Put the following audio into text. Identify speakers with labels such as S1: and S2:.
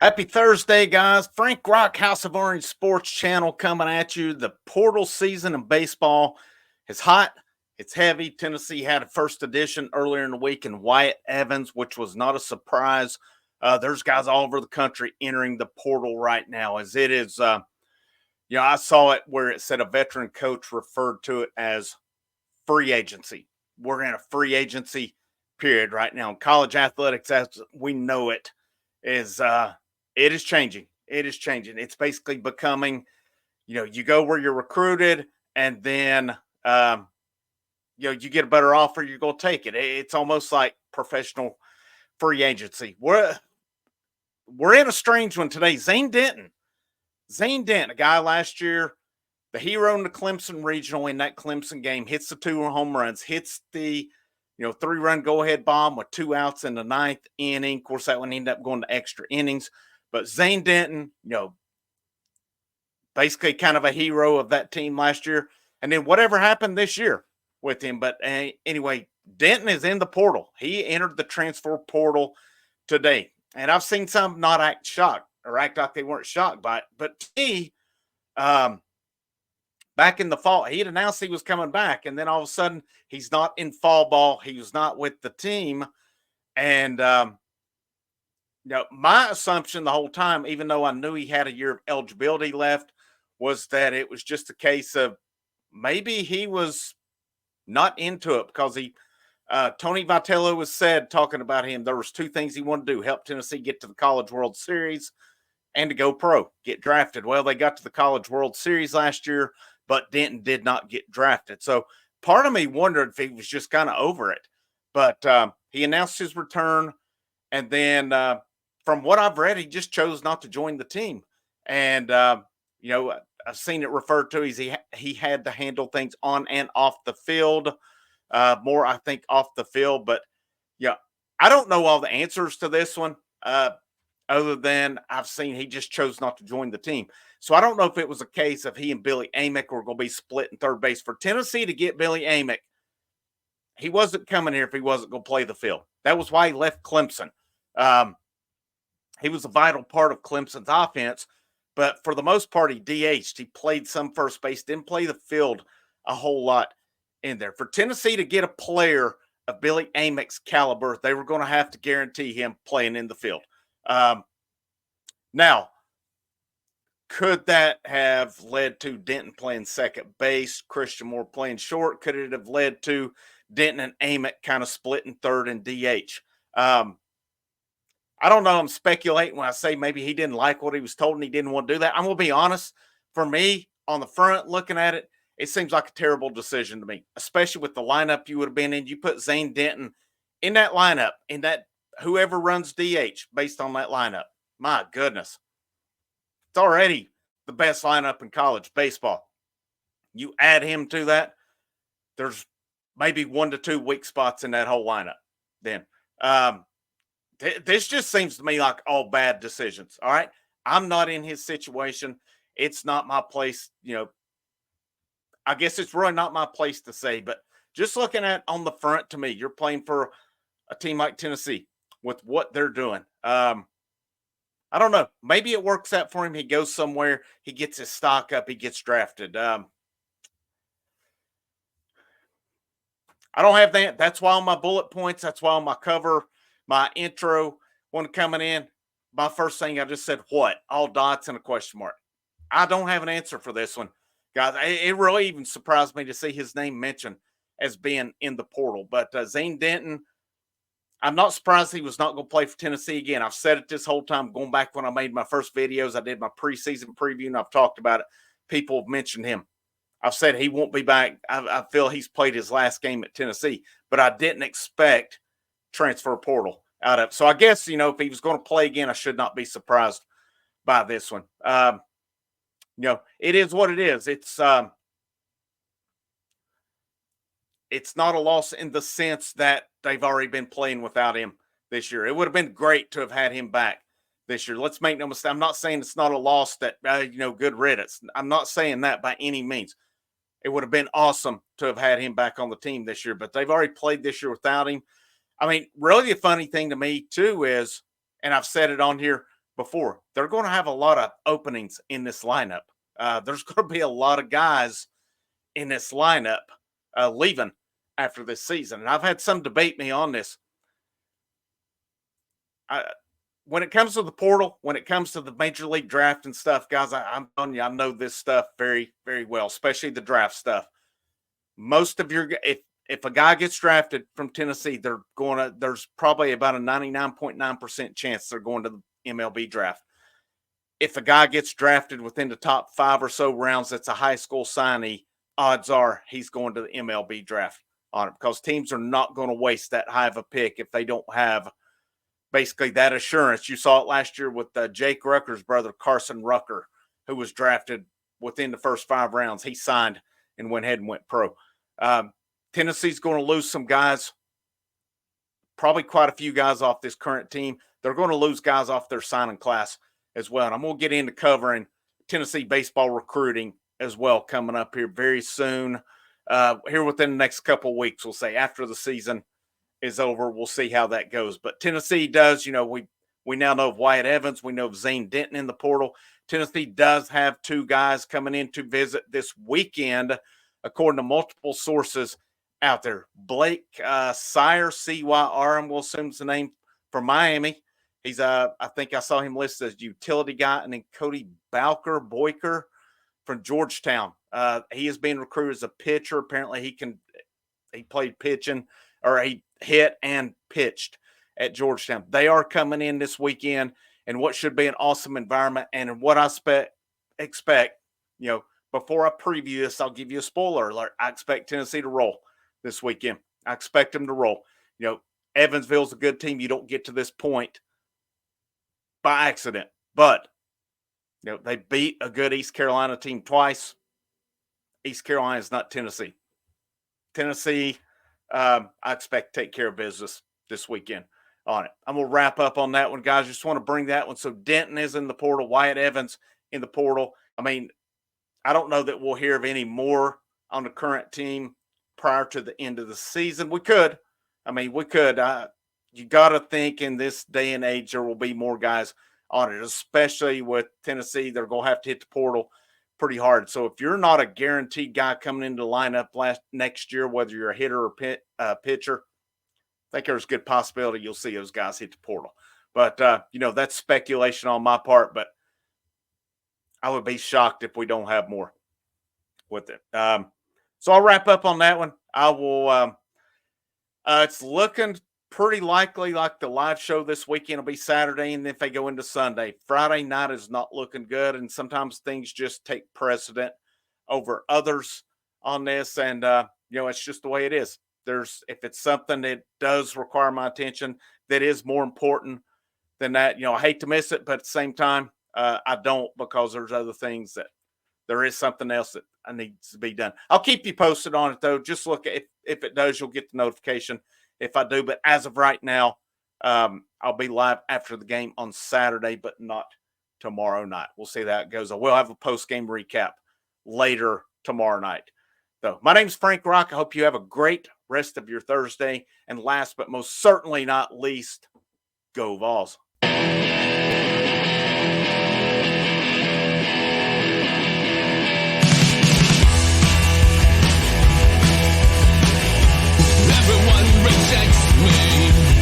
S1: Happy Thursday, guys. Frank Rock, House of Orange Sports Channel coming at you. The portal season in baseball is hot. It's heavy. Tennessee had a first edition earlier in the week in Wyatt Evans, which was not a surprise. There's guys all over the country entering the portal right now as it is. I saw it where it said a veteran coach referred to it as free agency. We're in a free agency period right now. College athletics, as we know it, is it is changing. It is changing. It's basically becoming, you go where you're recruited, and then you get a better offer, you're gonna take it. It's almost like professional free agency. We're in a strange one today. Zane Denton, a guy last year, the hero in the Clemson regional in that Clemson game, hits the two home runs, hits the 3-run go-ahead bomb with 2 outs in the ninth inning. Of course, that one ended up going to extra innings. But Zane Denton, basically kind of a hero of that team last year. And then whatever happened this year with him. But anyway, Denton is in the portal. He entered the transfer portal today. And I've seen some not act shocked or act like they weren't shocked by it. But to me, back in the fall, he had announced he was coming back. And then all of a sudden, he's not in fall ball. He was not with the team. And, my assumption the whole time, even though I knew he had a year of eligibility left, was that it was just a case of maybe he was not into it because Tony Vitello was said talking about him. There was 2 things he wanted to do: help Tennessee get to the College World Series and to go pro, get drafted. Well, they got to the College World Series last year, but Denton did not get drafted. So part of me wondered if he was just kind of over it. But he announced his return, and then from what I've read, he just chose not to join the team. And I've seen it referred to as he had to handle things on and off the field, more I think off the field. But yeah, I don't know all the answers to this one, other than I've seen he just chose not to join the team. So I don't know if it was a case of he and Billy Amick were going to be split in third base. For Tennessee to get Billy Amick, he wasn't coming here if he wasn't going to play the field. That was why he left Clemson. He was a vital part of Clemson's offense, but for the most part, he DH'd. He played some first base, didn't play the field a whole lot in there. For Tennessee to get a player of Billy Amick's caliber, they were going to have to guarantee him playing in the field. Now, could that have led to Denton playing second base, Christian Moore playing short? Could it have led to Denton and Amick kind of splitting third and DH? I don't know. I'm speculating when I say maybe he didn't like what he was told and he didn't want to do that. I'm going to be honest. For me, on the front, looking at it, it seems like a terrible decision to me, especially with the lineup you would have been in. You put Zane Denton in that lineup, in that whoever runs DH based on that lineup. My goodness. It's already the best lineup in college baseball. You add him to that, there's maybe 1 to 2 weak spots in that whole lineup. Then, this just seems to me like all bad decisions. All right. I'm not in his situation. It's not my place. I guess it's really not my place to say, but just looking at on the front, to me, you're playing for a team like Tennessee with what they're doing. I don't know. Maybe it works out for him. He goes somewhere, he gets his stock up, he gets drafted. I don't have that. That's why on my bullet points, that's why on my cover, my intro, when coming in, my first thing I just said, what? All dots and a question mark. I don't have an answer for this one, guys. It really even surprised me to see his name mentioned as being in the portal. But Zane Denton, I'm not surprised he was not going to play for Tennessee again. I've said it this whole time, going back when I made my first videos. I did my preseason preview, and I've talked about it. People have mentioned him. I've said he won't be back. I feel he's played his last game at Tennessee, but I didn't expect transfer portal out of. So I guess, if he was going to play again, I should not be surprised by this one. It is what it is. It's not a loss in the sense that they've already been playing without him this year. It would have been great to have had him back this year. Let's make no mistake. I'm not saying it's not a loss that, good riddance. I'm not saying that by any means. It would have been awesome to have had him back on the team this year, but they've already played this year without him. I mean, really the funny thing to me too is, and I've said it on here, before, they're going to have a lot of openings in this lineup. There's going to be a lot of guys in this lineup leaving after this season. And I've had some debate me on this. When it comes to the portal, when it comes to the major league draft and stuff, guys, I'm telling you, I know this stuff very, very well, especially the draft stuff. Most of your, if a guy gets drafted from Tennessee, there's probably about a 99.9% chance they're going to the MLB draft. If a guy gets drafted within the top 5 or so rounds, that's a high school signee, odds are he's going to the MLB draft on it, because teams are not going to waste that high of a pick if they don't have basically that assurance. You saw it last year with Jake Rucker's brother, Carson Rucker, who was drafted within the first 5 rounds. He signed and went ahead and went pro. Tennessee's going to lose some guys, probably quite a few guys off this current team. They're going to lose guys off their signing class as well. And I'm going to get into covering Tennessee baseball recruiting as well coming up here very soon. Here within the next couple of weeks, we'll say, after the season is over. We'll see how that goes. But Tennessee does, we now know of Wyatt Evans. We know of Zane Denton in the portal. Tennessee does have 2 guys coming in to visit this weekend, according to multiple sources out there. Blake Sire, C-Y-R, we'll assume it's the name, from Miami. He's I think I saw him listed as utility guy. And then Cody Boyker from Georgetown. He is being recruited as a pitcher. Apparently he played pitching, or he hit and pitched at Georgetown. They are coming in this weekend in what should be an awesome environment. And in what I expect, before I preview this, I'll give you a spoiler alert. I expect Tennessee to roll this weekend. I expect them to roll. Evansville's a good team. You don't get to this point by accident, but they beat a good East Carolina team twice. East Carolina is not Tennessee. Tennessee, I expect to take care of business this weekend on it. I'm going to wrap up on that one, guys. Just want to bring that one. So Denton is in the portal. Wyatt Evans in the portal. I mean, I don't know that we'll hear of any more on the current team prior to the end of the season. We could. You got to think in this day and age there will be more guys on it, especially with Tennessee. They're going to have to hit the portal pretty hard. So if you're not a guaranteed guy coming into the lineup next year, whether you're a hitter or pitcher, I think there's a good possibility you'll see those guys hit the portal. But, that's speculation on my part, but I would be shocked if we don't have more with it. So I'll wrap up on that one. I will it's looking pretty likely like the live show this weekend will be Saturday, and if they go into Sunday. Friday night is not looking good, and sometimes things just take precedent over others on this, and it's just the way it is. If it's something that does require my attention that is more important than that, I hate to miss it, but at the same time, I don't, because there's other things that there is something else that needs to be done. I'll keep you posted on it, though. Just look at if it does, you'll get the notification if I do. But as of right now, I'll be live after the game on Saturday, but not tomorrow night. We'll see how it goes. I will have a post-game recap later tomorrow night. So my name's Frank Rock. I hope you have a great rest of your Thursday. And last but most certainly not least, go Vols.
S2: Everyone rejects me.